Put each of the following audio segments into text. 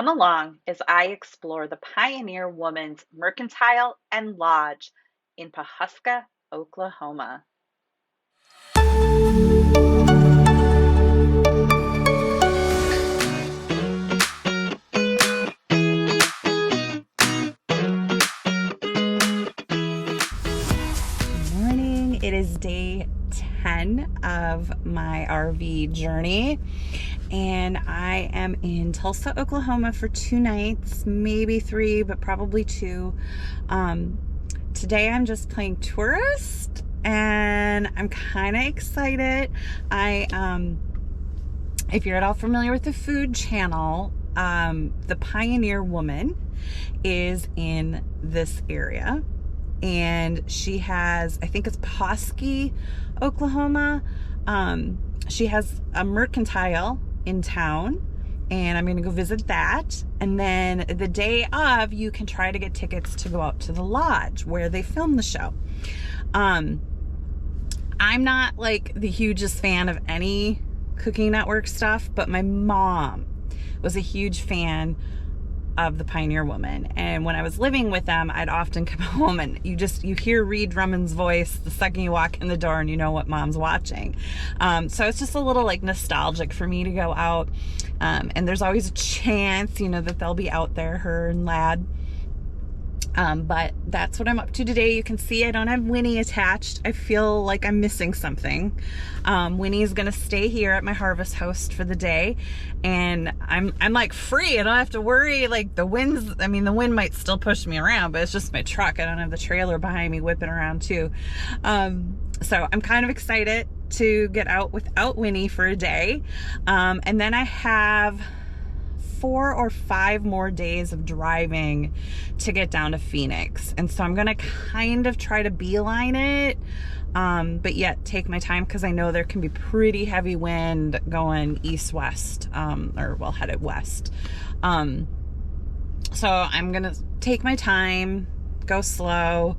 Come along as I explore the pioneer woman's Mercantile and Lodge in Pawhuska, Oklahoma. Morning. It is day 10 of my RV journey, and I am in Tulsa, Oklahoma for 2 nights, maybe 3, but probably 2. Today I'm just playing tourist, and I'm kind of excited. If you're at all familiar with the Food Channel, the Pioneer Woman is in this area. And she has, I think it's Pawhuska, Oklahoma. She has a Mercantile in town, and I'm going to go visit that. And then the day of, you can try to get tickets to go out to the lodge where they film the show. I'm not like the hugest fan of any Cooking Network stuff, but my mom was a huge fan of the Pioneer Woman, and when I was living with them, I'd often come home and you hear Reed Drummond's voice the second you walk in the door, and you know what mom's watching. So it's just a little like nostalgic for me to go out, and there's always a chance that they'll be out there, her and Lad. But that's what I'm up to today. You can see I don't have Winnie attached. I feel like I'm missing something. Winnie's gonna stay here at my harvest house for the day, and I'm like free. I don't have to worry like the wind might still push me around, but it's just my truck. I don't have the trailer behind me whipping around too. So I'm kind of excited to get out without Winnie for a day. And then I have 4 or 5 more days of driving to get down to Phoenix, and so I'm gonna kind of try to beeline it, but yet take my time, because I know there can be pretty heavy wind going east-west, headed west. So I'm gonna take my time, go slow,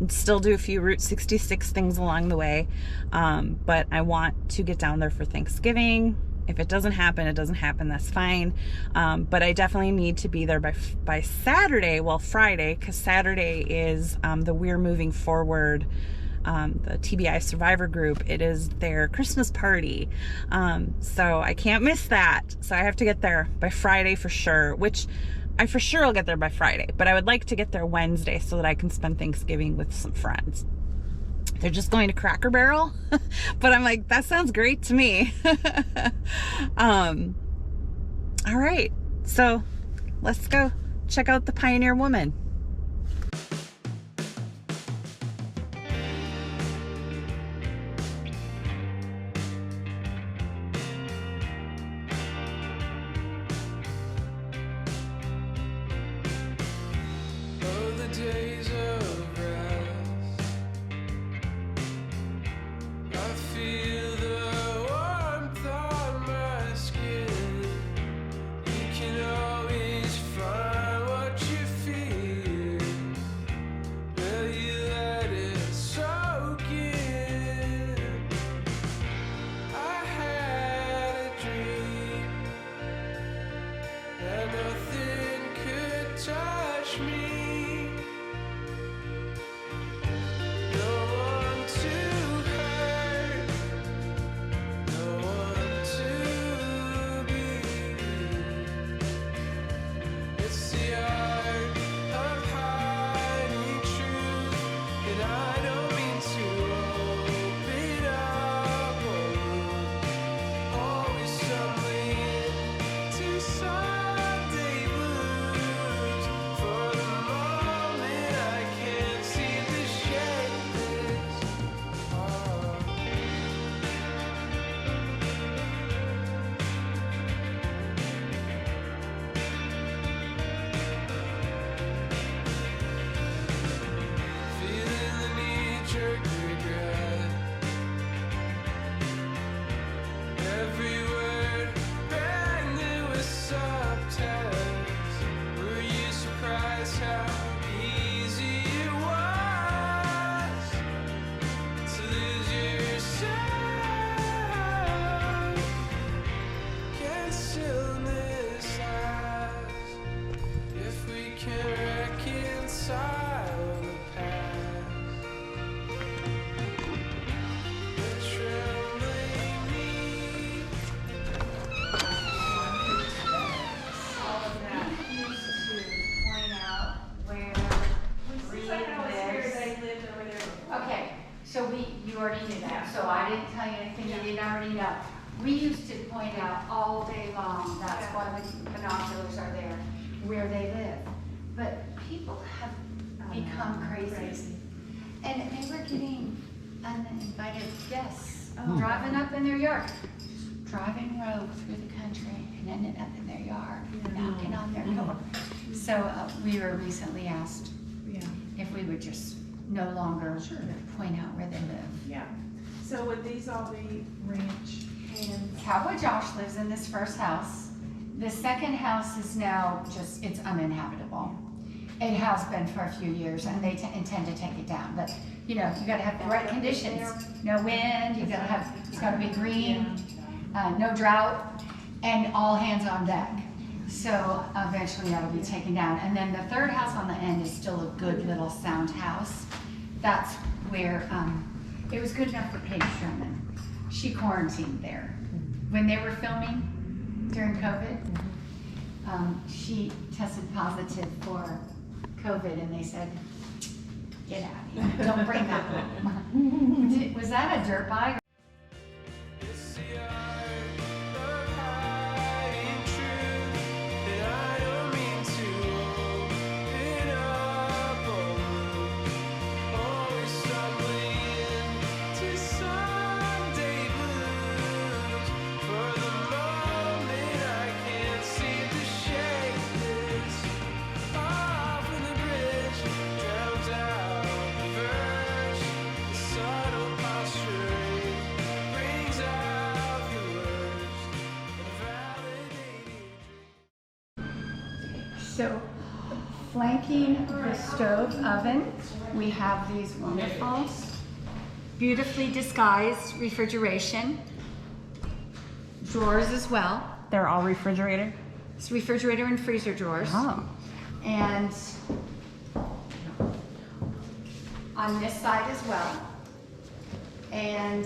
still do a few Route 66 things along the way, but I want to get down there for Thanksgiving. If it doesn't happen, it doesn't happen. That's fine. But I definitely need to be there by Saturday. Well, Friday, because Saturday is the We're Moving Forward, the TBI Survivor Group. It is their Christmas party. So I can't miss that. So I have to get there by Friday for sure, which I for sure will get there by Friday. But I would like to get there Wednesday so that I can spend Thanksgiving with some friends. They're just going to Cracker Barrel, but I'm like, that sounds great to me. All right, so let's go check out the Pioneer Woman. all day long. That's why the binoculars are there, where they live. But people have become crazy. And they were getting uninvited guests driving up in their yard, driving rogue through the country and ended up in their yard, knocking on their door. So we were recently asked if we would just no longer point out where they live. Yeah. So would these all be ranch hands? Cowboy Josh lives in this first house. The second house is now just, it's uninhabitable. It has been for a few years, and they intend to take it down. But you know, you got to have the right conditions. No wind. You got to be green. No drought, and all hands on deck. So eventually that'll be taken down. And then the third house on the end is still a good little sound house. That's where it was good enough for Paige Sherman. She quarantined there when they were filming during COVID. She tested positive for COVID, and they said, "Get out of here! Don't bring that home." Was that a dirt bike? So, flanking the stove oven, we have these wonderful, beautifully disguised refrigeration drawers as well. They're all refrigerator? It's refrigerator and freezer drawers. Oh. And on this side as well. And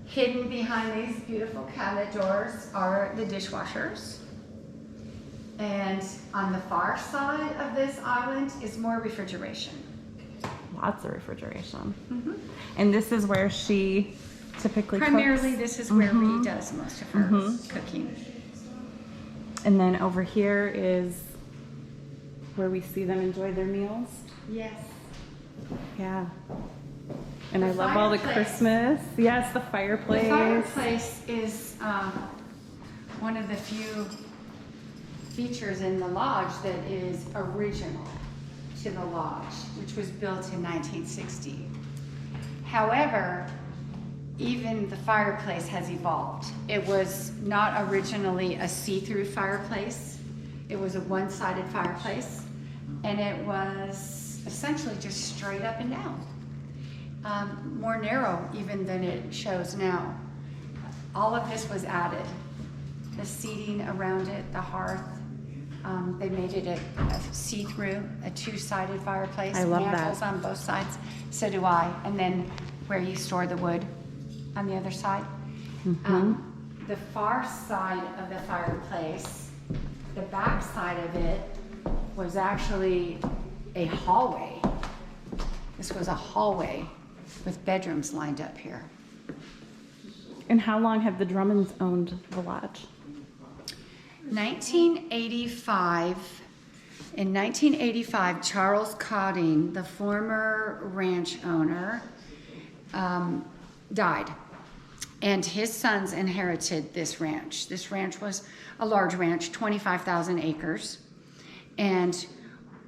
hidden behind these beautiful cabinet doors are the dishwashers. And on the far side of this island is more refrigeration. Lots of refrigeration. And this is where she typically Primarily, cooks. this is where Ree does most of her cooking. And then over here is where we see them enjoy their meals. Yes. Yeah. And The I love all the fireplace. Christmas. Yes, the fireplace. The fireplace is one of the few features in the lodge that is original to the lodge, which was built in 1960. However, even the fireplace has evolved. It was not originally a see-through fireplace. It was a one-sided fireplace, and it was essentially just straight up and down. More narrow even than it shows now. All of this was added. The seating around it, the hearth, they made it a see-through, a two-sided fireplace. I love that. Mantles on both sides. So do I. And then where you store the wood on the other side. The far side of the fireplace, the back side of it was actually a hallway. This was a hallway with bedrooms lined up here. And how long have the Drummonds owned the lodge? 1985. In 1985, Charles Cotting, the former ranch owner, died. And his sons inherited this ranch. This ranch was a large ranch, 25,000 acres. And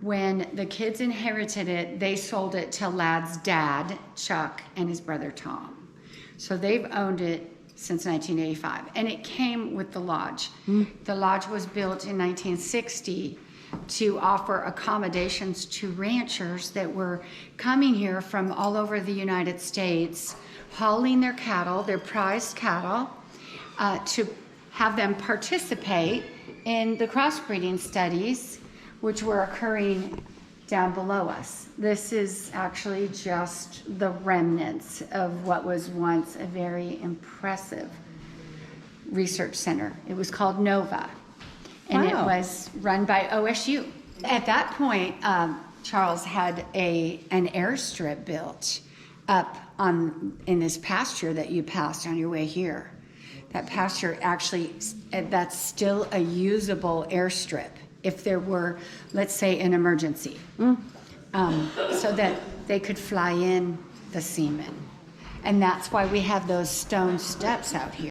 when the kids inherited it, they sold it to Lad's dad, Chuck, and his brother, Tom. So they've owned it since 1985. And it came with the lodge. The lodge was built in 1960 to offer accommodations to ranchers that were coming here from all over the United States, hauling their cattle, their prized cattle, to have them participate in the crossbreeding studies which were occurring down below us. This is actually just the remnants of what was once a very impressive research center. It was called NOVA, and it was run by OSU. At that point, Charles had an airstrip built up in this pasture that you passed on your way here. that pasture actually, that's still a usable airstrip if there were, let's say, an emergency. So that they could fly in the semen. And that's why we have those stone steps out here.